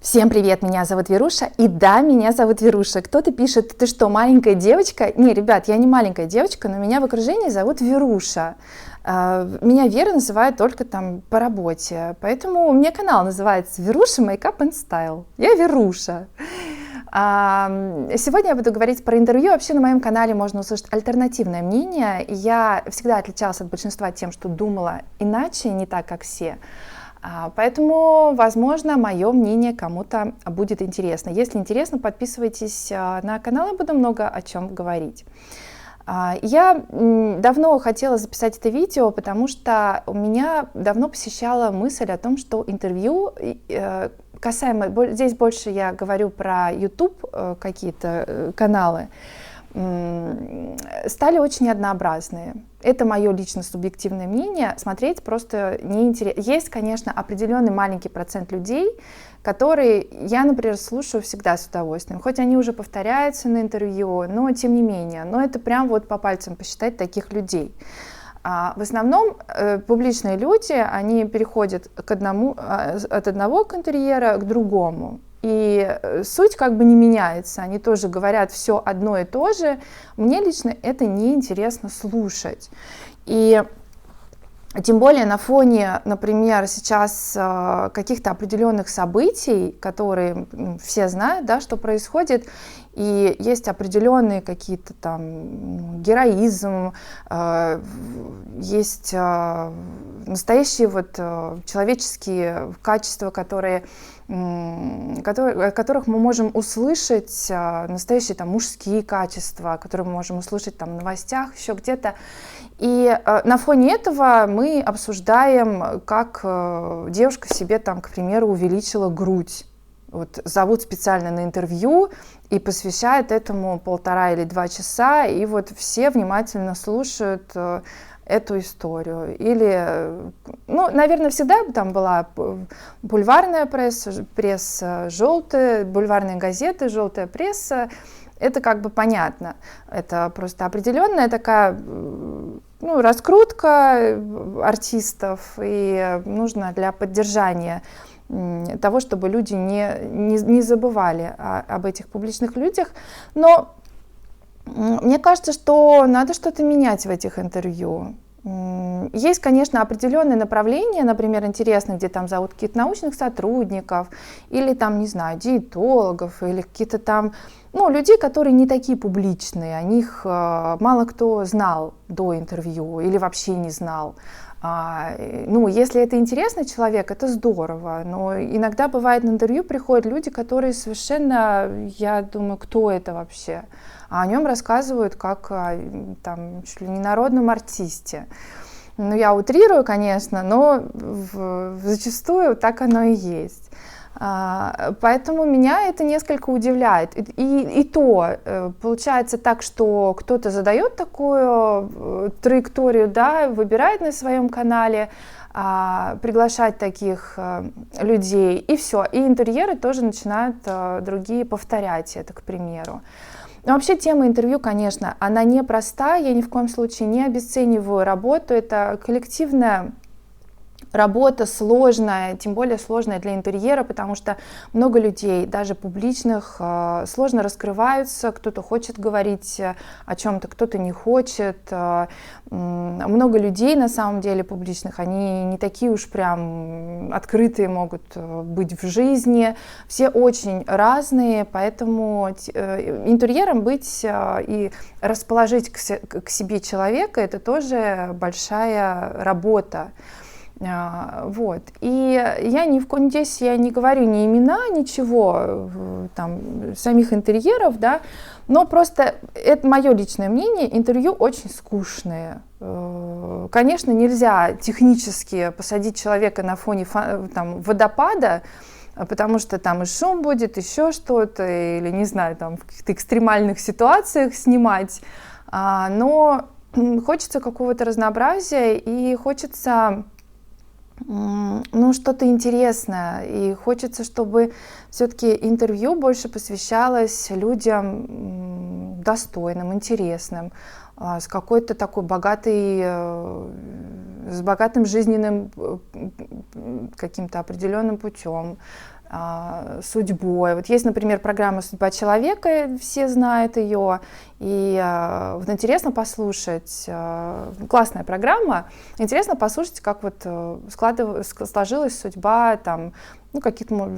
Всем привет, меня зовут Веруша, и да, меня зовут Веруша. Кто-то пишет: ты что, маленькая девочка? Не, ребят, я не маленькая девочка, но меня в окружении зовут Веруша. Меня Вера называют только там по работе, поэтому у меня канал называется Веруша Makeup and Style. Я Веруша. Сегодня я буду говорить про интервью. Вообще на моем канале можно услышать альтернативное мнение. Я всегда отличалась от большинства тем, что думала иначе, не так, как все. Поэтому, возможно, мое мнение кому-то будет интересно. Если интересно, подписывайтесь на канал, я буду много о чем говорить. Я давно хотела записать это видео, потому что у меня давно посещала мысль о том, что интервью, касаемо, здесь больше я говорю про YouTube какие-то каналы, стали очень однообразные. Это мое лично субъективное мнение. Смотреть просто неинтересно. Есть, конечно, определенный маленький процент людей, которые я, например, слушаю всегда с удовольствием. Хоть они уже повторяются на интервью, но тем не менее. Но это прям вот по пальцам посчитать таких людей. В основном публичные люди, они переходят от одного интерьера к другому. И суть как бы не меняется, они тоже говорят все одно и то же. Мне лично это неинтересно слушать. И тем более на фоне, например, сейчас каких-то определенных событий, которые все знают, да, что происходит, и есть определенные какие-то там героизм, есть настоящие вот человеческие качества, о которых мы можем услышать, настоящие там мужские качества, которые мы можем услышать там в новостях, еще где-то. И на фоне этого мы обсуждаем, как девушка себе там, к примеру, увеличила грудь. Вот зовут специально на интервью и посвящают этому 1,5 или 2 часа, и вот все внимательно слушают эту историю. Или, ну, наверное, всегда там была бульварная пресса желтая, бульварные газеты, желтая пресса. Это как бы понятно. Это просто определенная такая, ну, раскрутка артистов, и нужно для поддержания того, чтобы люди не забывали об этих публичных людях. Но мне кажется, что надо что-то менять в этих интервью. Есть, конечно, определенные направления, например, интересные, где там зовут каких-то научных сотрудников, или там, не знаю, диетологов, или какие-то там, ну, людей, которые не такие публичные, о них мало кто знал до интервью или вообще не знал. Ну, если это интересный человек, это здорово, но иногда бывает на интервью приходят люди, которые совершенно, я думаю, кто это вообще? А о нем рассказывают как там, чуть ли не народном артисте. Ну, я утрирую, конечно, но зачастую так оно и есть. Поэтому меня это несколько удивляет. И то получается так, что кто-то задает такую траекторию, да, выбирает на своем канале, приглашать таких людей, и все. И интерьеры тоже начинают другие повторять это, к примеру. Но вообще тема интервью, конечно, она непростая, я ни в коем случае не обесцениваю работу, это коллективная работа, сложная, тем более сложная для интерьера, потому что много людей, даже публичных, сложно раскрываются, кто-то хочет говорить о чем-то, кто-то не хочет. Много людей, на самом деле, публичных, они не такие уж прям открытые могут быть в жизни, все очень разные, поэтому интерьером быть и расположить к себе человека — это тоже большая работа. Вот. И здесь я не говорю ни имена, ничего там, самих интерьеров, да, но просто это мое личное мнение, интервью очень скучные. Конечно, нельзя технически посадить человека на фоне там, водопада, потому что там и шум будет, еще что-то, или, не знаю, там в каких-то экстремальных ситуациях снимать, но хочется какого-то разнообразия, и хочется, ну, что-то интересное, и хочется, чтобы все-таки интервью больше посвящалось людям достойным, интересным, с какой-то такой с богатым жизненным каким-то определенным путем, судьбой. Вот есть, например, программа «Судьба человека», все знают ее, и вот интересно послушать, классная программа, интересно послушать, как вот сложилась судьба там, ну, каких-то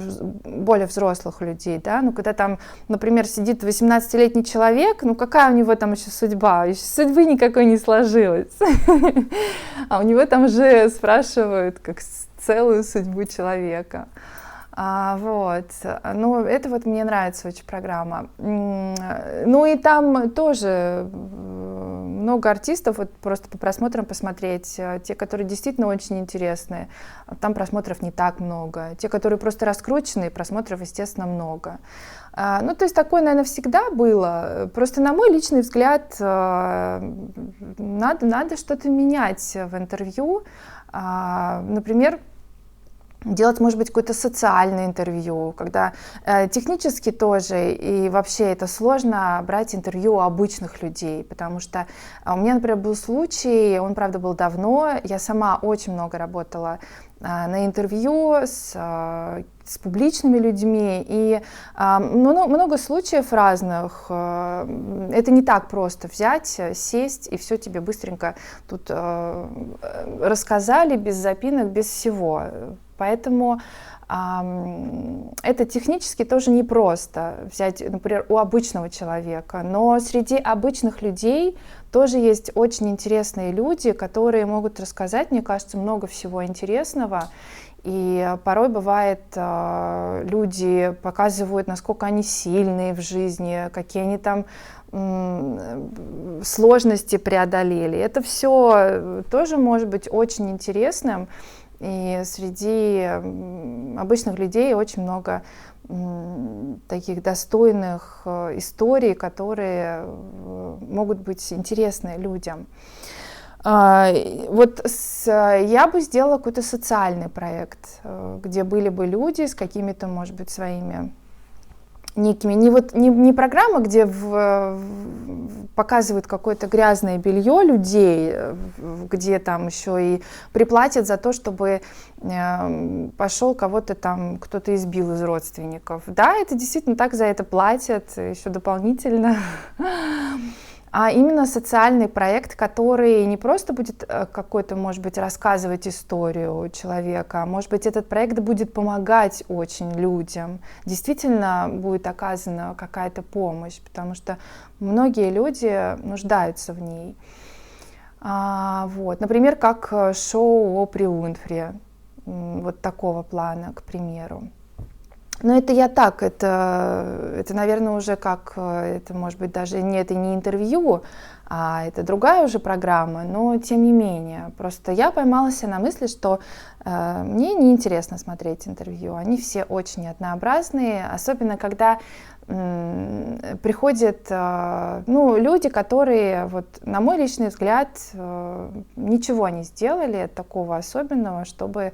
более взрослых людей, да, ну, когда там, например, сидит 18-летний человек, ну, какая у него там еще судьба, еще судьбы никакой не сложилось, а у него там уже спрашивают как целую судьбу человека. Вот, ну, это вот мне нравится очень программа. Ну, и там тоже много артистов, вот просто по просмотрам посмотреть, те, которые действительно очень интересные, там просмотров не так много, те, которые просто раскручены, просмотров, естественно, много. Ну, то есть такое, наверное, всегда было, просто на мой личный взгляд, надо что-то менять в интервью, например, делать, может быть, какое-то социальное интервью, когда технически тоже и вообще это сложно брать интервью у обычных людей, потому что у меня, например, был случай, он, правда, был давно, я сама очень много работала на интервью с публичными людьми, и много случаев разных. Это не так просто взять, сесть, и все тебе быстренько тут рассказали, без запинок, без всего. Поэтому это технически тоже непросто взять, например, у обычного человека, но среди обычных людей тоже есть очень интересные люди, которые могут рассказать, мне кажется, много всего интересного. И порой бывает, люди показывают, насколько они сильные в жизни, какие они там сложности преодолели. Это все тоже может быть очень интересным. И среди обычных людей очень много таких достойных историй, которые могут быть интересны людям. Вот я бы сделала какой-то социальный проект, где были бы люди с какими-то, может быть, своими некими, не программа, где показывают какое-то грязное белье людей, где там еще и приплатят за то, чтобы пошел кого-то там, кто-то избил из родственников. Да, это действительно так, за это платят еще дополнительно. А именно социальный проект, который не просто будет какой-то, может быть, рассказывать историю человека, а может быть, этот проект будет помогать очень людям. Действительно будет оказана какая-то помощь, потому что многие люди нуждаются в ней. Вот. Например, как шоу Опри Уинфри, вот такого плана, к примеру. Но это я так, это, наверное, уже как, это может быть даже это не интервью, а это другая уже программа, но тем не менее. Просто я поймалась на мысли, что мне неинтересно смотреть интервью, они все очень однообразные, особенно когда приходят люди, которые, вот, на мой личный взгляд, ничего не сделали такого особенного, чтобы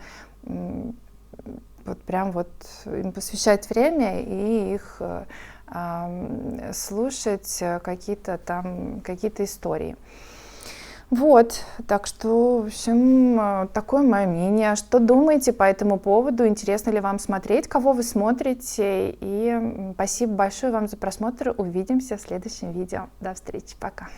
вот прям вот им посвящать время и их слушать какие-то истории. Вот, так что, в общем, такое мое мнение. Что думаете по этому поводу? Интересно ли вам смотреть, кого вы смотрите? И спасибо большое вам за просмотр. Увидимся в следующем видео. До встречи, пока.